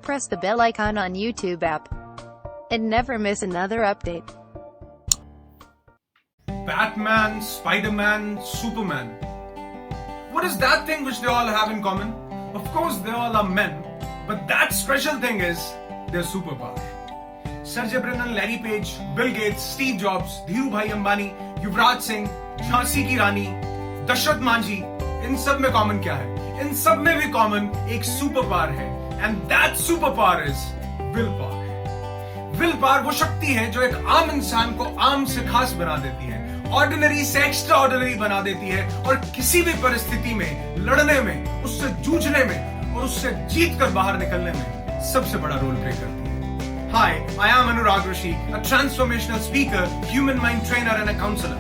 press the bell icon on YouTube app and never miss another update. Batman, Spider-Man, Superman. What is that thing which they all have in common? Of course, they all are men, but that special thing is their superpower. Sergey Brin, Larry Page, Bill Gates, Steve Jobs, Dhiru Bhai Ambani, Yuvraj Singh, Jhansi की रानी, दशरथ मांझी, इन सब में common क्या है? इन सब में भी common एक super power है, and that super power is will power. Will power वो शक्ति है जो एक आम इंसान को आम से खास बना देती है, ऑर्डिनरी से एक्स्ट्रा ऑर्डिनरी बना देती है, और किसी भी परिस्थिति में लड़ने में, उससे जूझने में और उससे जीत कर बाहर निकलने में सबसे बड़ा रोल प्ले करती है। Hi, I am Anurag Rishi, a transformational speaker, human mind trainer and a counselor.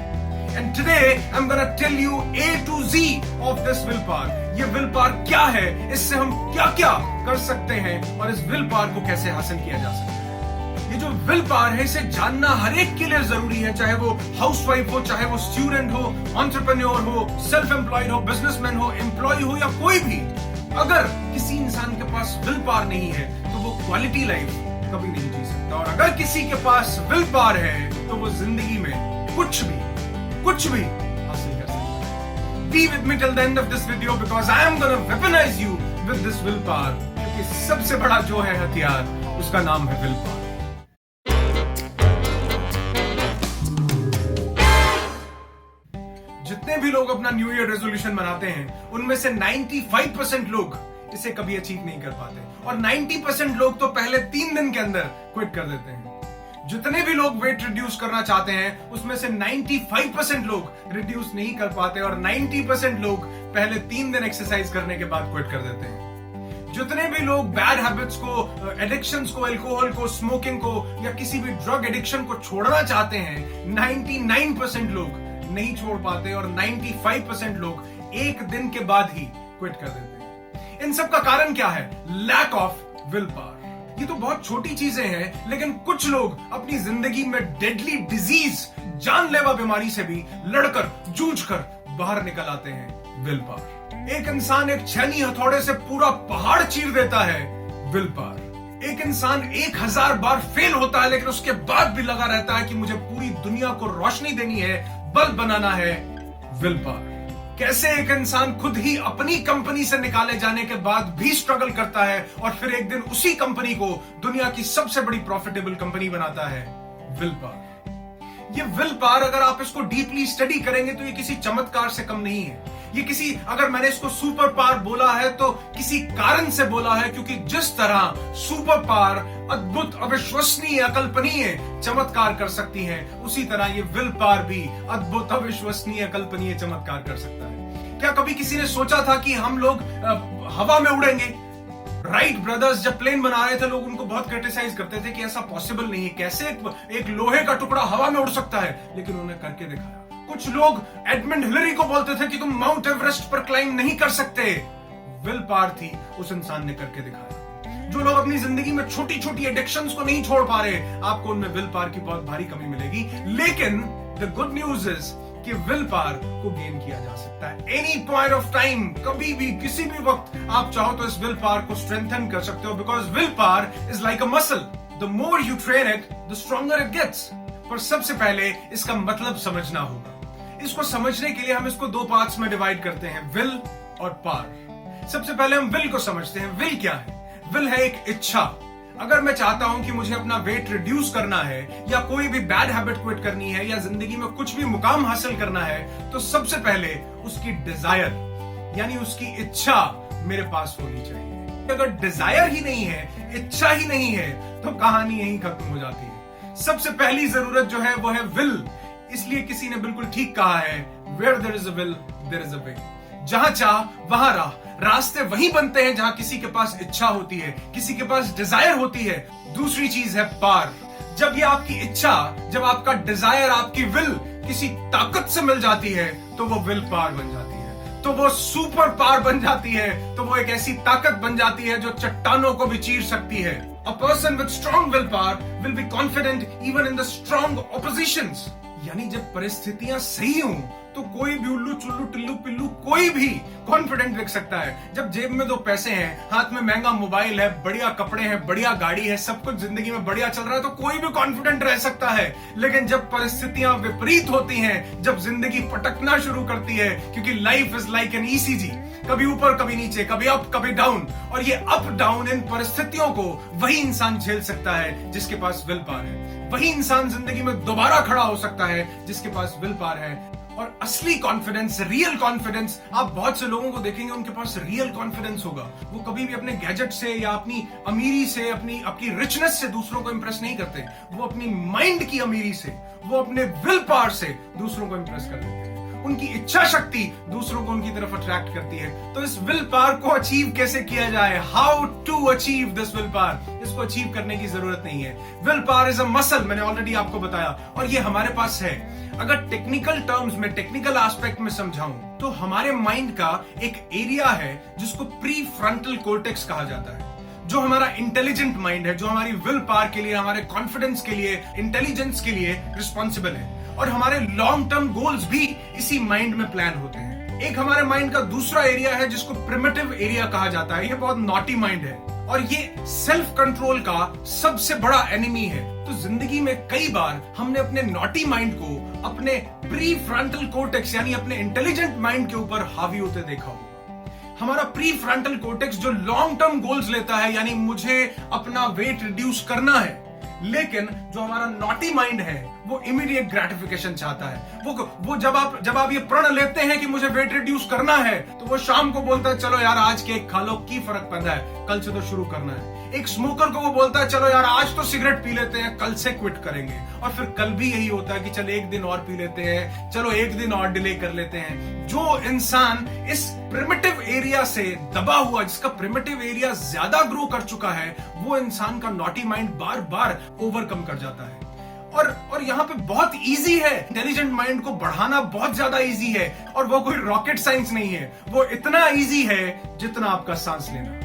And today I'm gonna tell you A to Z of this willpower. ये willpower क्या है, इससे हम क्या-क्या कर सकते हैं और इस willpower को कैसे हासिल किया जा सकता है। ये जो willpower है इसे जानना हर एक के लिए जरूरी है, चाहे वो हाउसवाइफ हो, चाहे वो स्टूडेंट हो, एंटरप्रेन्योर हो, सेल्फ एम्प्लॉयड हो, बिजनेसमैन हो, एम्प्लॉय हो या कोई भी। अगर किसी इंसान के पास willpower नहीं है तो वो क्वालिटी लाइफ कभी नहीं जी सकता, और अगर किसी के पास willpower है तो वो जिंदगी में कुछ भी हासिल कर सकता है। Be with me till the end of this video because I am gonna weaponize you with this willpower, क्योंकि सबसे बड़ा जो है हथियार उसका नाम है willpower। जितने भी लोग अपना न्यू ईयर रेजोल्यूशन बनाते हैं उनमें से 95% लोग इसे कभी अचीव नहीं कर पाते, और 90% लोग तो पहले 3 दिन के अंदर क्विट कर देते हैं। जितने भी लोग वेट रिड्यूस करना चाहते हैं उसमें से 95% लोग रिड्यूस नहीं कर पाते, और 90% लोग पहले 3 दिन एक्सरसाइज करने के बाद क्विट कर देते हैं। जितने भी लोग बैड हैबिट्स को, एडिक्शंस को, अल्कोहल को, स्मोकिंग को या किसी भी ड्रग एडिक्शन को छोड़ना चाहते हैं, 99% लोग नहीं छोड़ पाते, और 95% लोग एक दिन के बाद ही क्विट कर देते हैं। इन सब का कारण क्या है? Lack of will power. ये तो बहुत छोटी चीजें हैं, लेकिन कुछ लोग अपनी जिंदगी में डेडली डिजीज, जानलेवा बीमारी से भी लड़कर, जूझकर बाहर निकल आते हैं विल पावर। एक इंसान एक छेनी हथौड़े से पूरा पहाड़ चीर देता है, विल पावर। एक इंसान 1000 बार फेल होता है लेकिन उसके बाद भी लगा रहता है कि मुझे पूरी दुनिया को रोशनी देनी है, बल्ब बनाना है, विल पावर। कैसे एक इंसान खुद ही अपनी कंपनी से निकाले जाने के बाद भी स्ट्रगल करता है और फिर एक दिन उसी कंपनी को दुनिया की सबसे बड़ी प्रॉफिटेबल कंपनी बनाता है, विल पावर। ये विल पावर अगर आप इसको डीपली स्टडी करेंगे तो ये किसी चमत्कार से कम नहीं है। ये किसी, अगर मैंने इसको सुपर पावर बोला है तो किसी कारण से बोला है, क्योंकि जिस तरह सुपर पावर अद्भुत, अविश्वसनीय, अकल्पनीय चमत्कार कर सकती है, उसी तरह ये विल पावर भी अद्भुत, अविश्वसनीय, अकल्पनीय चमत्कार कर सकता है। क्या कभी किसी ने सोचा था कि हम लोग हवा में उड़ेंगे? राइट ब्रदर्स जब प्लेन बना रहे थे लोग उनको बहुत क्रिटिसाइज करते थे कि ऐसा पॉसिबल नहीं है, कैसे एक लोहे का टुकड़ा हवा में उड़ सकता है, लेकिन उन्होंने करके दिखाया। कुछ लोग एडमंड हिलरी को बोलते थे कि तुम माउंट एवरेस्ट पर क्लाइंब नहीं कर सकते, विल पावर थी, उस इंसान ने करके दिखाया। जो लोग अपनी जिंदगी में छोटी छोटी एडिक्शंस को नहीं छोड़ पा रहे, आपको उनमें विल पावर की बहुत भारी कमी मिलेगी, लेकिन द गुड न्यूज इज कि विल पावर को गेन किया जा सकता है एनी पॉइंट ऑफ टाइम, कभी भी, किसी भी वक्त आप चाहो तो इस विल पावर को स्ट्रेंथन कर सकते हो, because will power is like a muscle, the more you train it the stronger it gets. पर सबसे पहले इसका मतलब समझना होगा। इसको समझने के लिए हम इसको 2 पार्ट्स में डिवाइड करते हैं, विल और पावर। सबसे पहले हम विल को समझते हैं। विल क्या है? विल है एक इच्छा। अगर मैं चाहता हूं कि मुझे अपना वेट रिड्यूस करना है, या कोई भी बैड हैबिट क्विट करनी है, या जिंदगी में कुछ भी मुकाम हासिल करना है, तो सबसे पहले उसकी डिजायर, यानी उसकी इच्छा मेरे पास होनी चाहिए। अगर डिजायर ही नहीं है, इच्छा ही नहीं है, तो कहानी यहीं खत्म हो जाती है। सबसे पहली जरूरत जो है वो है विल। इसलिए किसी ने बिल्कुल ठीक कहा है, where there is a will there is a way. जहां चाह वहां राह। रास्ते वहीं बनते हैं जहां किसी के पास इच्छा होती है, किसी के पास डिजायर होती है। दूसरी चीज है पावर। जब ये आपकी इच्छा, जब आपका डिजायर, आपकी विल किसी ताकत से मिल जाती है तो वो विल पावर बन जाती है, तो वो सुपर पावर बन जाती है, तो वो एक ऐसी ताकत बन जाती है जो चट्टानों को भी चीर सकती है। A person with strong willpower will be confident even in the strong oppositions। यानी जब परिस्थितियां सही हों तो कोई भी उल्लू चुल्लू टिल्लू पिल्लू कोई भी कॉन्फिडेंट दिख सकता है। जब जेब में 2 पैसे हैं, हाथ में महंगा मोबाइल है, बढ़िया कपड़े हैं, बढ़िया गाड़ी है, सब कुछ जिंदगी में बढ़िया चल रहा है, तो कोई भी कॉन्फिडेंट रह सकता है। लेकिन जब परिस्थितियां विपरीत होती हैं, जब जिंदगी पटकना शुरू करती है, क्योंकि life is like an ECG, कभी ऊपर कभी नीचे, कभी अप कभी डाउन, और ये अप डाउन इन परिस्थितियों को वही इंसान झेल सकता है जिसके पास विल पावर है। वही इंसान जिंदगी में दोबारा खड़ा हो सकता है जिसके पास विल पावर है। और असली कॉन्फिडेंस, रियल कॉन्फिडेंस, आप बहुत से लोगों को देखेंगे उनके पास रियल कॉन्फिडेंस होगा। वो कभी भी अपने गैजेट से या अपनी अमीरी से, अपनी रिचनेस से दूसरों को इंप्रेस नहीं करते। वो अपनी माइंड की अमीरी से, वो अपने विल पावर से दूसरों को इंप्रेस कर देते हैं। उनकी इच्छा शक्ति दूसरों को उनकी तरफ अट्रैक्ट करती है। तो इस विल पावर को अचीव कैसे किया जाए, how to achieve this will power, इसको अचीव करने की जरूरत नहीं है। Will power is a muscle, मैंने ऑलरेडी आपको बताया, और ये हमारे पास है। अगर टेक्निकल टर्म्स में, टेक्निकल एस्पेक्ट में समझाऊं तो हमारे माइंड का एक एरिया है जिसको प्री फ्रंटल कोर्टेक्स कहा जाता है, जो हमारा इंटेलिजेंट माइंड है, जो हमारी विल पावर के लिए, हमारे कॉन्फिडेंस के लिए, इंटेलिजेंस के लिए रिस्पॉन्सिबल है। और हमारे लॉन्ग टर्म गोल्स भी इसी माइंड में प्लान होते हैं। एक हमारे माइंड का दूसरा एरिया है जिसको प्रिमिटिव एरिया कहा जाता है। ये बहुत नॉटी माइंड है और ये सेल्फ कंट्रोल का सबसे बड़ा एनिमी है। तो जिंदगी में कई बार हमने अपने नॉटी माइंड को अपने प्री फ्रंटल कोर्टेक्स यानी अपने इंटेलिजेंट माइंड के ऊपर हावी होते देखा होगा। हमारा प्री फ्रंटल कोर्टेक्स जो लॉन्ग टर्म गोल्स लेता है, यानी मुझे अपना वेट रिड्यूस करना है, लेकिन जो हमारा नॉटी माइंड है वो इमीडिएट ग्रेटिफिकेशन चाहता है। वो जब आप ये प्रण लेते हैं कि मुझे वेट रिड्यूस करना है, तो वो शाम को बोलता है चलो यार आज केक खा लो, की फर्क पड़ता है, कल से तो शुरू करना है। एक स्मोकर को वो बोलता है चलो यार आज तो सिगरेट पी लेते हैं, कल से क्विट करेंगे, और फिर कल भी यही होता है कि चलो एक दिन और पी लेते हैं, चलो एक दिन और डिले कर लेते हैं। जो इंसान इस प्रिमिटिव एरिया से दबा हुआ, जिसका प्रिमिटिव एरिया ज्यादा ग्रो कर चुका है, वो इंसान का नॉटी माइंड बार बार ओवरकम कर जाता है। और यहाँ पे बहुत इजी है, इंटेलिजेंट माइंड को बढ़ाना बहुत ज्यादा इजी है, और वो कोई रॉकेट साइंस नहीं है। वो इतना इजी है जितना आपका सांस लेना,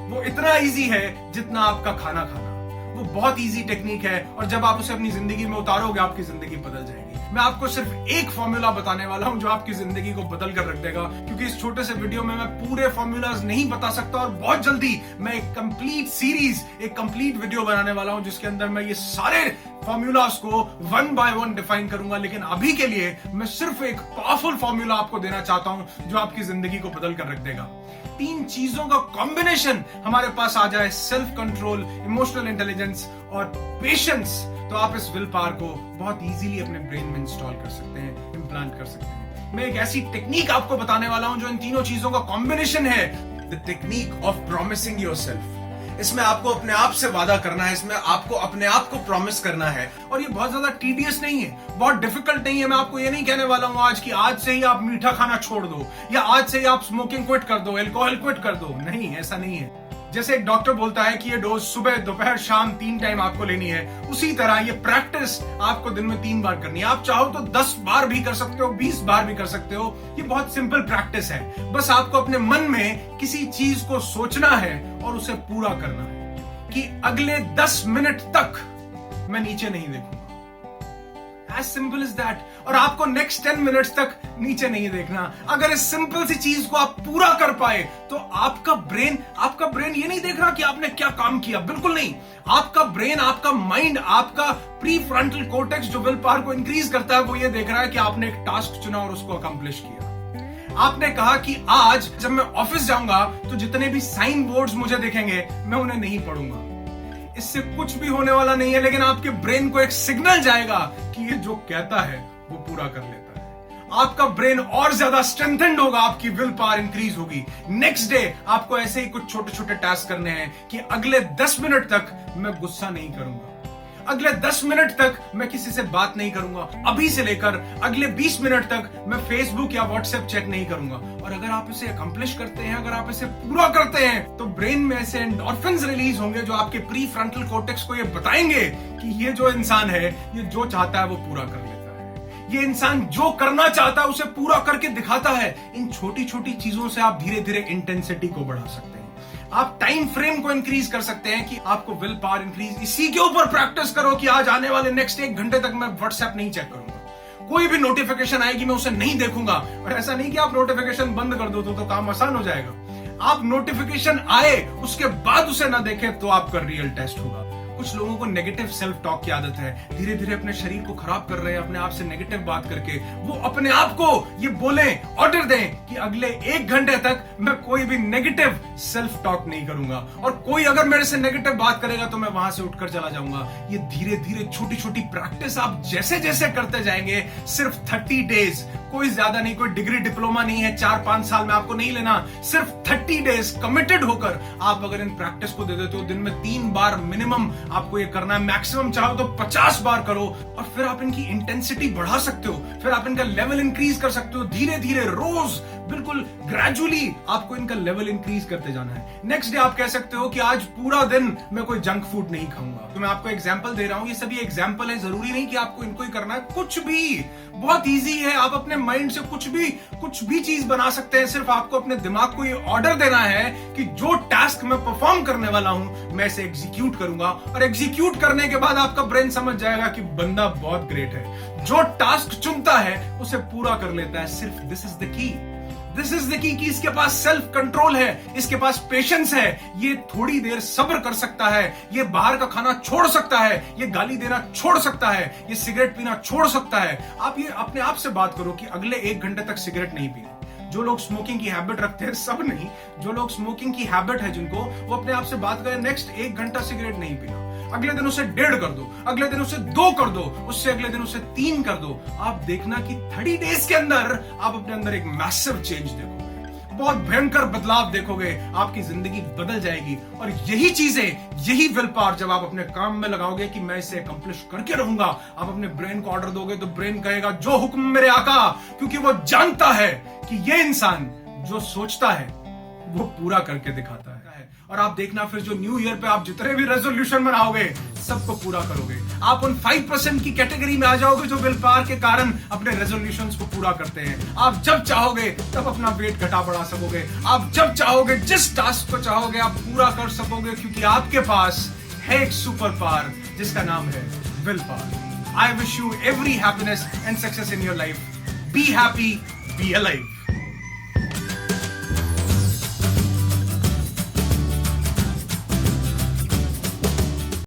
वो इतना इजी है जितना आपका खाना खाना। वो बहुत इजी टेक्निक है, और जब आप उसे अपनी जिंदगी में उतारोगे आपकी जिंदगी बदल जाएगी। मैं आपको सिर्फ एक फॉर्मूला बताने वाला हूं जो आपकी जिंदगी को बदल कर रख देगा, क्योंकि इस छोटे से वीडियो में मैं पूरे फॉर्मूलाज नहीं बता सकता, और बहुत जल्दी मैं एक कंप्लीट सीरीज, एक कंप्लीट वीडियो बनाने वाला हूं जिसके अंदर मैं ये सारे फॉर्मूलाज को 1 बाय 1 डिफाइन करूंगा। लेकिन अभी के लिए मैं सिर्फ एक पावरफुल फॉर्मूला आपको देना चाहता हूं जो आपकी जिंदगी को बदल कर रख देगा। 3 चीजों का कॉम्बिनेशन हमारे पास आ जाए, सेल्फ कंट्रोल, इमोशनल इंटेलिजेंस और पेशेंस, तो आप इस विल पावर को बहुत इजीली अपने ब्रेन में इंस्टॉल कर सकते हैं, इम्प्लांट कर सकते हैं। मैं एक ऐसी टेक्निक आपको बताने वाला हूं जो इन तीनों चीजों का कॉम्बिनेशन है, the technique of promising yourself. इसमें आपको अपने आप से वादा करना है, इसमें आपको अपने आप को प्रॉमिस करना है, और ये बहुत ज्यादा टीडियस नहीं है, बहुत डिफिकल्ट नहीं है। मैं आपको ये नहीं कहने वाला हूं आज कि आज से ही आप मीठा खाना छोड़ दो, या आज से ही आप स्मोकिंग क्विट कर दो, अल्कोहल क्विट कर दो। नहीं, ऐसा नहीं है। जैसे एक डॉक्टर बोलता है कि ये डोज सुबह दोपहर शाम 3 टाइम आपको लेनी है, उसी तरह ये प्रैक्टिस आपको दिन में 3 बार करनी है। आप चाहो तो 10 बार भी कर सकते हो, 20 बार भी कर सकते हो। ये बहुत सिंपल प्रैक्टिस है। बस आपको अपने मन में किसी चीज को सोचना है और उसे पूरा करना है कि अगले 10 मिनट तक मैं नीचे नहीं देखूंगा। As simple as that। और आपको नेक्स्ट 10 मिनट्स तक नीचे नहीं देखना। अगर इस सिंपल सी चीज को आप पूरा कर पाए तो आपका ब्रेन ये नहीं देख रहा कि आपने क्या काम किया, बिल्कुल नहीं। आपका ब्रेन, आपका माइंड, आपका प्री फ्रंटल कोर्टेक्स जो विल पावर को इंक्रीज करता है, वो ये देख रहा है कि आपने एक टास्क चुना और उसको अकम्प्लिश किया। आपने कहा कि आज जब मैं ऑफिस जाऊंगा तो जितने भी साइन बोर्ड्स मुझे दिखेंगे मैं उन्हें नहीं पढ़ूंगा। इससे कुछ भी होने वाला नहीं है, लेकिन आपके ब्रेन को एक सिग्नल जाएगा कि ये जो कहता है वो पूरा कर लेता है। आपका ब्रेन और ज्यादा स्ट्रेंथेंड होगा, आपकी विल पावर इंक्रीज होगी। नेक्स्ट डे आपको ऐसे ही कुछ छोटे छोटे टास्क करने हैं कि अगले 10 मिनट तक मैं गुस्सा नहीं करूंगा, अगले 10 मिनट तक मैं किसी से बात नहीं करूंगा, अभी से लेकर अगले 20 मिनट तक मैं फेसबुक या व्हाट्सएप चेक नहीं करूंगा। और अगर आप इसे अकम्प्लिश करते हैं, अगर आप इसे पूरा करते हैं, तो ब्रेन में ऐसे एंडोर्फिन्स रिलीज होंगे जो आपके प्री फ्रंटल कोर्टेक्स को ये बताएंगे कि ये जो इंसान है, ये जो चाहता है वो पूरा कर लेता है। ये इंसान जो करना चाहता है उसे पूरा करके दिखाता है। इन छोटी छोटी चीजों से आप धीरे धीरे इंटेंसिटी को बढ़ा सकते हैं। आप टाइम फ्रेम को इंक्रीज कर सकते हैं कि आपको विल पावर इंक्रीज। इसी के ऊपर प्रैक्टिस करो कि आज आने वाले नेक्स्ट 1 घंटे तक मैं व्हाट्सएप नहीं चेक करूंगा, कोई भी नोटिफिकेशन आएगी मैं उसे नहीं देखूंगा। और ऐसा नहीं कि आप नोटिफिकेशन बंद कर दो तो काम आसान हो जाएगा। आप नोटिफिकेशन आए उसके बाद उसे ना देखें तो आपका रियल टेस्ट होगा। कुछ लोगों को नेगेटिव सेल्फ टॉक की आदत है, धीरे धीरे अपने शरीर को खराब कर रहे हैं अपने आप से नेगेटिव बात करके। वो अपने आप को ये बोलें, ऑर्डर दें कि अगले 1 घंटे तक मैं कोई भी नेगेटिव सेल्फ टॉक नहीं करूंगा, और कोई अगर मेरे से नेगेटिव बात करेगा तो मैं वहां से उठकर चला जाऊंगा। ये धीरे धीरे छोटी छोटी प्रैक्टिस आप जैसे जैसे करते जाएंगे, सिर्फ 30 डेज, कोई ज्यादा नहीं, कोई डिग्री डिप्लोमा नहीं है 4-5 साल में आपको नहीं लेना, सिर्फ 30 डेज कमिटेड होकर आप अगर इन प्रैक्टिस को दे देते हो, दिन में 3 बार मिनिमम आपको ये करना है, मैक्सिमम चाहो तो 50 बार करो, और फिर आप इनकी इंटेंसिटी बढ़ा सकते हो, फिर आप इनका लेवल इंक्रीज कर सकते हो। धीरे धीरे रोज बिल्कुल ग्रेजुअली आपको इनका लेवल इंक्रीज करते जाना है। नेक्स्ट डे आप कह सकते हो कि आज पूरा दिन मैं कोई जंक फूड नहीं खाऊंगा। तो मैं आपको एग्जांपल दे रहा हूं, ये सभी एग्जांपल है, जरूरी नहीं कि आपको इनको ही करना है। कुछ भी बहुत इजी है, आप अपने माइंड से कुछ भी चीज बना सकते हैं। सिर्फ आपको अपने दिमाग को ये ऑर्डर देना है कि जो टास्क मैं परफॉर्म करने वाला हूं मैं इसे एग्जीक्यूट करूंगा, और एग्जीक्यूट करने के बाद आपका ब्रेन समझ जाएगा कि बंदा बहुत ग्रेट है। जो टास्क चुनता है उसे पूरा कर लेता है। सिर्फ this is the key, this is the key कि इसके पास सेल्फ कंट्रोल है, इसके पास पेशेंस है, ये थोड़ी देर सब्र कर सकता है, ये बाहर का खाना छोड़ सकता है, ये गाली देना छोड़ सकता है, ये सिगरेट पीना छोड़ सकता है। आप ये अपने आप से बात करो कि अगले 1 घंटे तक सिगरेट नहीं पीनी। जो लोग स्मोकिंग की हैबिट रखते हैं, सब नहीं, जो लोग स्मोकिंग की हैबिट है जिनको, वो अपने आप से बात करें नेक्स्ट 1 घंटा सिगरेट नहीं पीना। अगले दिन उसे 1.5 कर दो, अगले दिन उसे 2 कर दो, उससे अगले दिन उसे 3 कर दो। आप देखना कि 30 डेज के अंदर आप अपने अंदर एक मैसिव चेंज देखोगे, बहुत भयंकर बदलाव देखोगे, आपकी जिंदगी बदल जाएगी। और यही चीजें, यही विल पावर जब आप अपने काम में लगाओगे कि मैं इसे अकम्प्लिश करके रहूंगा, आप अपने ब्रेन को ऑर्डर दोगे तो ब्रेन कहेगा जो हुक्म मेरे आका, क्योंकि वो जानता है कि ये इंसान जो सोचता है वो पूरा करके दिखाता है। और आप देखना फिर जो न्यू ईयर पे आप जितने भी रेजोल्यूशन बनाओगे सबको पूरा करोगे। आप उन 5% की कैटेगरी में आ जाओगे जो विल पावर के कारण अपने रेजोल्यूशंस को पूरा करते हैं। आप जब चाहोगे तब अपना वेट घटा बढ़ा सकोगे, आप जब चाहोगे जिस टास्क को चाहोगे आप पूरा कर सकोगे, क्योंकि आपके पास है एक सुपर पावर जिसका नाम है will power. I wish you every happiness and success in your life. Be happy, be alive.